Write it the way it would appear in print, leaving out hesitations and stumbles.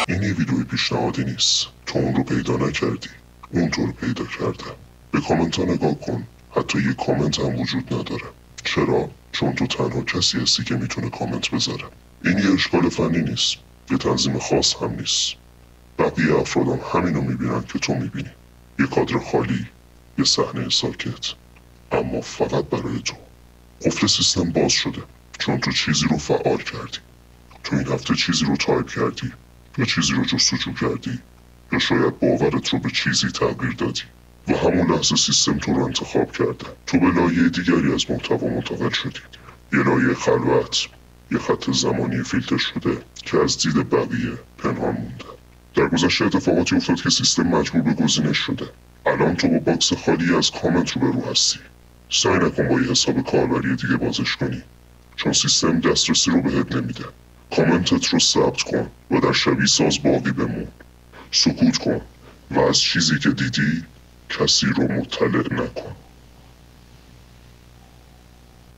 این یه ویدیوی پیشنهادی نیست. تو اون رو پیدا نکردی، اون تو رو پیدا کرده. به کامنت ها نگاه کن، حتی یه کامنت هم وجود نداره. چرا؟ چون تو تنها کسی هستی که میتونه کامنت بذاره. این یه اشکال فنی نیست، یه تنظیم خاص هم نیست. بقیه افرادم همینو میبینن که تو میبینی. یه کادر خالی، یه صحنه ساکت، اما فقط برای تو. قفل سیستم باز شده چون تو چیزی رو فعال کردی. تو این هفته چیزی رو تایپ کردی، یا چیزی رو جستجو کردی، یا شاید باورت رو به چیزی تغییر دادی و همون لحظه سیستم تو رو انتخاب کرده. تو به لایه دیگری از محتوا منتقل شدی، یه لایه خلوت، یه خط زمانی فیلتر شده که از دید بقیه پنهان مونده. در گذشته اتفاقاتی افتاد که سیستم مجبور به گزینش شده. الان تو با باکس خالی از کامنت روبرو هستی. سعی نکن با یه حساب کاربری دیگه بازش کنی، چون سیستم دسترسی رو بهت نمیده. کامنتت رو ثبت کن و در شبیه ساز باقی بمون. سکوت کن و از چیزی که دیدی کسی رو مطلع نکن.